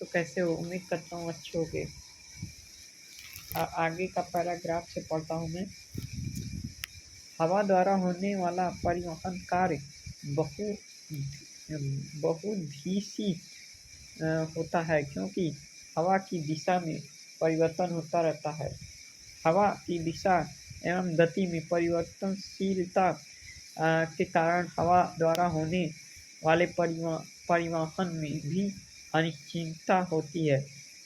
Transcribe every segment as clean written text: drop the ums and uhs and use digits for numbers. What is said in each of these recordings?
दोस्तों, कैसे हो? उम्मीद करता हूँ अच्छे होंगे। आगे का पैराग्राफ से पढ़ता हूँ मैं। हवा द्वारा होने वाला परिवहन कार्य बहु बहुदिशी होता है, क्योंकि हवा की दिशा में परिवर्तन होता रहता है। हवा की दिशा एवं गति में परिवर्तनशीलता के कारण हवा द्वारा होने वाले परिवहन में भी अनिश्चितता होती है।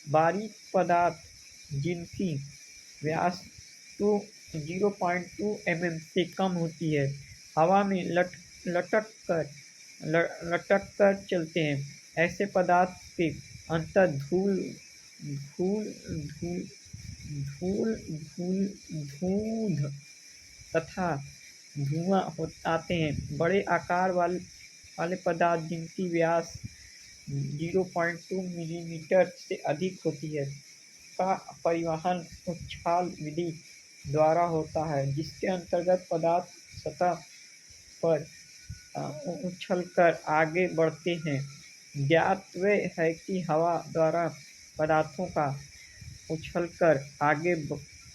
बारीक पदार्थ जिनकी व्यास 0.2 mm से कम होती है, हवा में लटक कर चलते हैं। ऐसे पदार्थ के अंतर धूल धूल धूल धूल धूल धूंध तथा धुआं आते हैं। बड़े आकार वाले पदार्थ जिनकी व्यास 0.2 मिलीमीटर से अधिक होती है का परिवहन उछाल विधि द्वारा होता है, जिसके अंतर्गत पदार्थ सतह पर उछलकर आगे बढ़ते हैं। ज्ञातव्य है कि हवा द्वारा पदार्थों का उछलकर आगे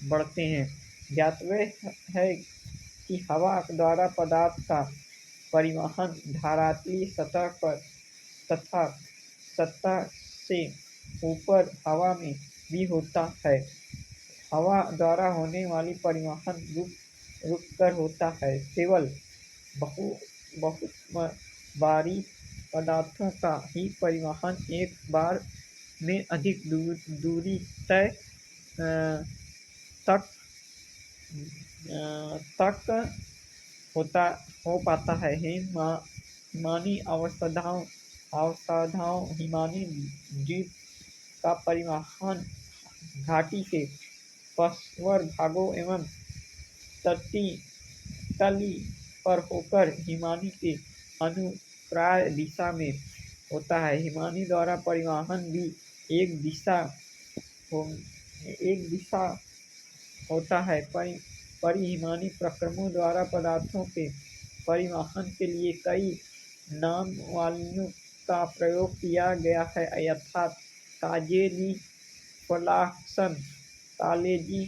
बढ़ते हैं। ज्ञातव्य है कि हवा द्वारा पदार्थ का परिवहन धरातलीय सतह पर तथा सतह से ऊपर हवा में भी होता है। हवा द्वारा होने वाली परिवहन रुक कर होता है। केवल बहुत बारीक पदार्थों का ही परिवहन एक बार में अधिक दूरी तय तक हो पाता है। हिमानी अवस्थाओं हिमानी द्वीप का परिवहन घाटी के पश्चिमी भागों एवं तली पर होकर हिमानी के अनुप्राय दिशा में होता है। हिमानी द्वारा परिवहन भी एक दिशा होता है। परिहिमानी प्रक्रमों द्वारा पदार्थों के परिवहन के लिए कई नामावलियों का प्रयोग किया गया है, यथात काजेली फ्लाक्सन, काजेली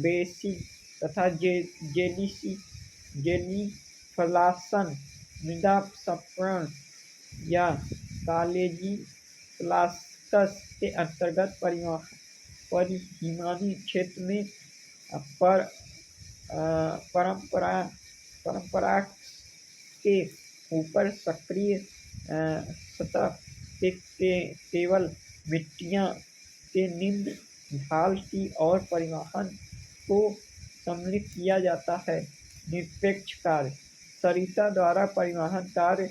बेसी तथा जेलीफ्लासन, मृदा संपर्ण या कालेजी फ्लास्कस के अंतर्गत परिहिमानी क्षेत्र में परंपरा के ऊपर सक्रिय सतह के केवल मिट्टियां के निम्न ढाल की और परिवहन को सम्मिलित किया जाता है। निरपेक्ष कार्य सरिता द्वारा परिवहन कार्य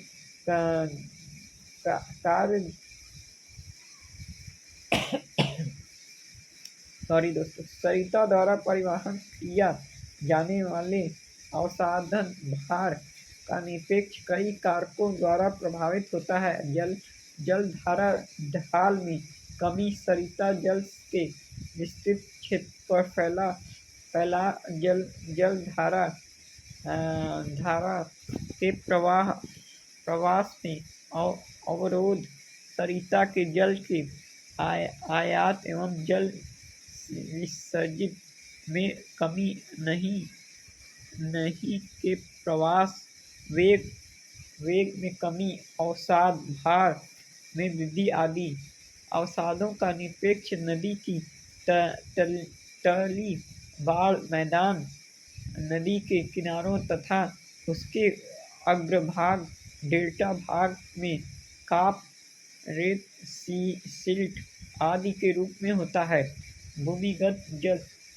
सरिता द्वारा परिवहन किया जाने वाले अवसाधन भार का निरपेक्ष कई कारकों द्वारा प्रभावित होता है। जलधारा ढाल में कमी सरिता जल के विस्तृत क्षेत्र पर फैला जलधारा धारा के प्रवास में अवरोध, सरिता के जल के आयात एवं जल विसर्जित में कमी, नहीं के प्रवास वेग में कमी, अवसाद भार में वृद्धि आदि। अवसादों का निरपेक्ष नदी की तली, बाढ़ मैदान, नदी के किनारों तथा उसके अग्रभाग डेल्टा भाग में काप, रेत, सिल्ट आदि के रूप में होता है। भूमिगत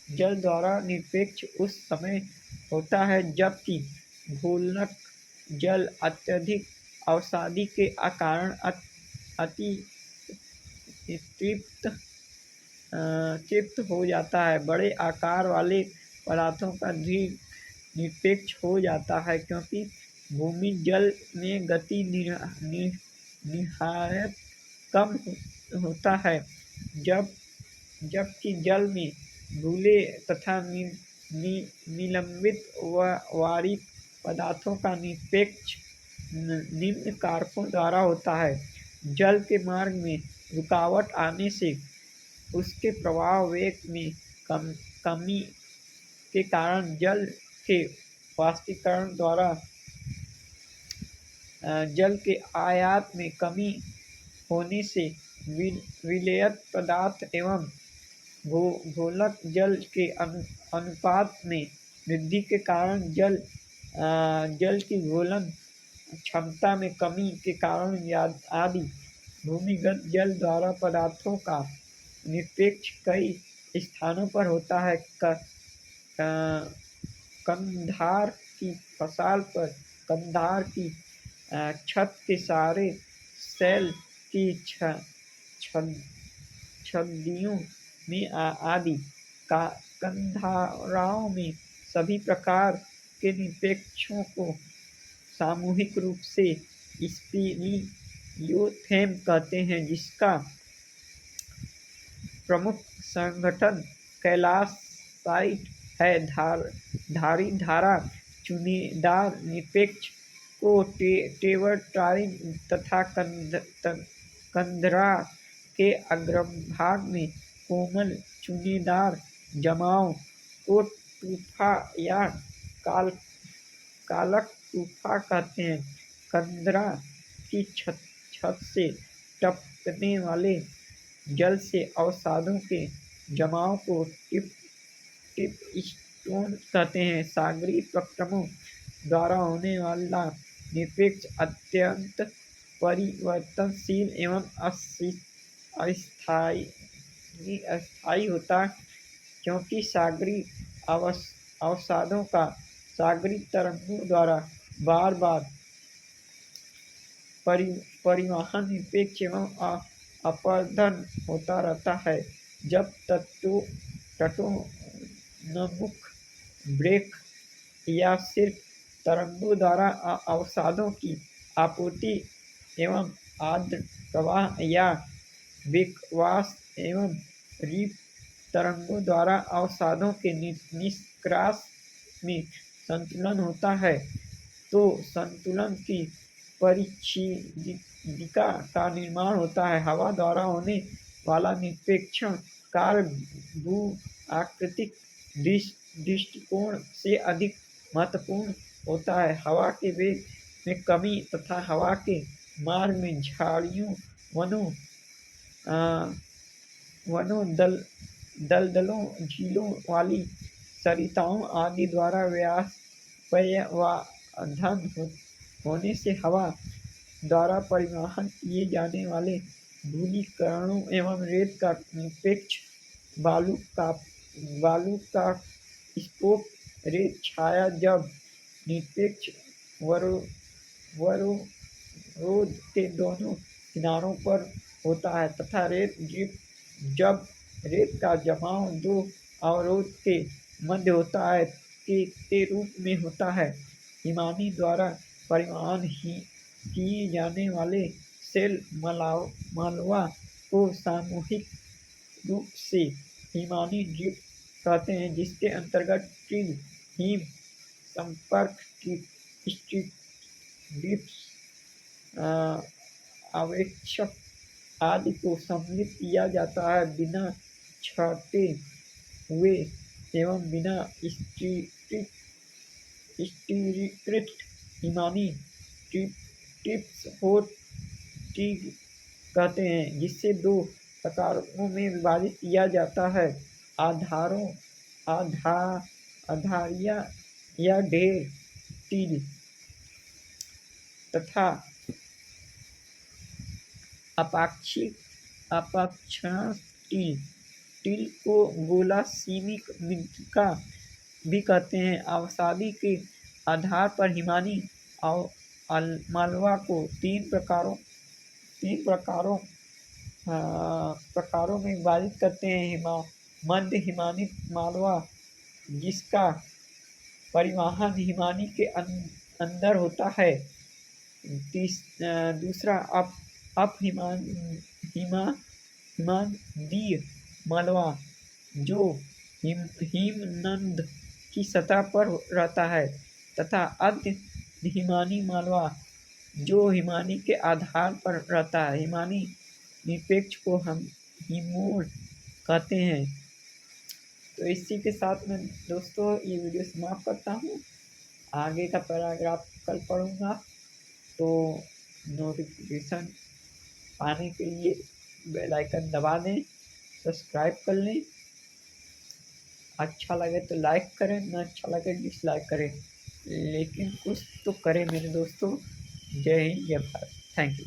जल द्वारा निरपेक्ष उस समय होता है जबकि भूलक जल अत्यधिक अवसादी के कारण अति तृप्त हो जाता है। बड़े आकार वाले पदार्थों का द्रव्य निरपेक्ष हो जाता है, क्योंकि भूमि जल में गति निहायत कम होता है, जबकि जल में धूले तथा निलंबित व बारीक पदार्थों का निरपेक्ष निम्न कारकों द्वारा होता है। जल के मार्ग में रुकावट आने से उसके प्रवाह वेग में कमी के कारण जल के वाष्पीकरण द्वारा जल के आयात में कमी होने से विलयित पदार्थ एवं घोलक जल के अनुपात में वृद्धि के कारण जल की घोलन क्षमता में कमी के कारण आदि। भूमिगत जल द्वारा पदार्थों का निरपेक्ष कई स्थानों पर होता है। कंधार की फसाल पर कंधार की छत के सारे सेल की छद्दियों में आदि का कंधाराओं में सभी प्रकार के निरपेक्षों को सामूहिक रूप से स्पीलियोथेम कहते हैं, जिसका प्रमुख संगठन कैलाश साइट है। धारी धारा चूनेदार निरपेक्ष को टेवरटाइन तथा कंधरा के अग्रभाग में कोमल चूनेदार जमाव को टूफा या कालक टूफा कहते हैं। कंधरा की छत से टपकने वाले जल से अवसादों के जमाव को टिप स्टोन कहते हैं। सागरीय प्रक्रमों द्वारा होने वाला निरपेक्ष अत्यंत परिवर्तनशील एवं अस्थायी होता है, क्योंकि सागरीय अवसादों का सागरीय तरंगों द्वारा बार बार परिवहन निरपेक्ष एवं अपरदन होता रहता है। जब तटोन्मुख ब्रेक या सिर्फ तरंगों द्वारा अवसादों की आपूर्ति एवं आर्द्र प्रवाह या बेकवास एवं रीफ तरंगों द्वारा अवसादों के निष्कास में संतुलन होता है, तो संतुलन की परिच्छेदिका का निर्माण होता है। हवा द्वारा होने वाला निरपेक्षण कार्य भू-आकृतिक दृष्टिकोण से अधिक महत्वपूर्ण होता है। हवा के वेग में कमी तथा हवा के मार्ग में झाड़ियों, वनों, दलदलों, झीलों वाली सरिताओं आदि द्वारा व्यवधान होने से हवा द्वारा परिवहन किए जाने वाले धूलीकणों एवं रेत का निरपेक्ष बालू का स्पोक रेत छाया जब निरपेक्ष वरोध के दोनों किनारों पर होता है तथा रेत ड्रिप जब रेत का जमाव दो अवरोध के मध्य होता है के रूप में होता है। हिमानी द्वारा परिवहन किए जाने वाले सेल मालवा को सामूहिक रूप से हिमानी ड्रिप कहते हैं, जिसके अंतर्गत ट्रिल, हिम संपर्क स्ट्रिप, ड्रिप्स, आवेक्षक आदि को सम्मिलित किया जाता है। बिना छटे हुए एवं बिना स्टीरीकृत हिमानी टिप्स हॉट टिग कहते हैं, जिसे दो प्रकारों में विभाजित किया जाता है। आधारिया या ढेर टिल तथा अपाक्षण टिल को गोला सीमिक मृत्तिका भी कहते हैं। अवसादी के आधार पर हिमानी मालवा को तीन प्रकारों में विभाजित करते हैं। मध्य हिमानी मालवा, जिसका परिवहन हिमानी के अंदर होता है। दूसरा अप हिमानदीय मालवा, जो हिमनद की सतह पर रहता है, तथा अर्ध हिमानी मालवा, जो हिमानी के आधार पर रहता है। हिमानी निरपेक्ष को हम हिमोड कहते हैं। तो इसी के साथ मैं दोस्तों ये वीडियो समाप्त करता हूँ। आगे का पैराग्राफ कल पढ़ूँगा। तो नोटिफिकेशन पाने के लिए बेल आइकन दबा दें, सब्सक्राइब कर लें। अच्छा लगे तो लाइक करें, ना अच्छा लगे डिसलाइक करें, लेकिन कुछ तो करें मेरे दोस्तों। जय हिंद, जय भारत। Thank you.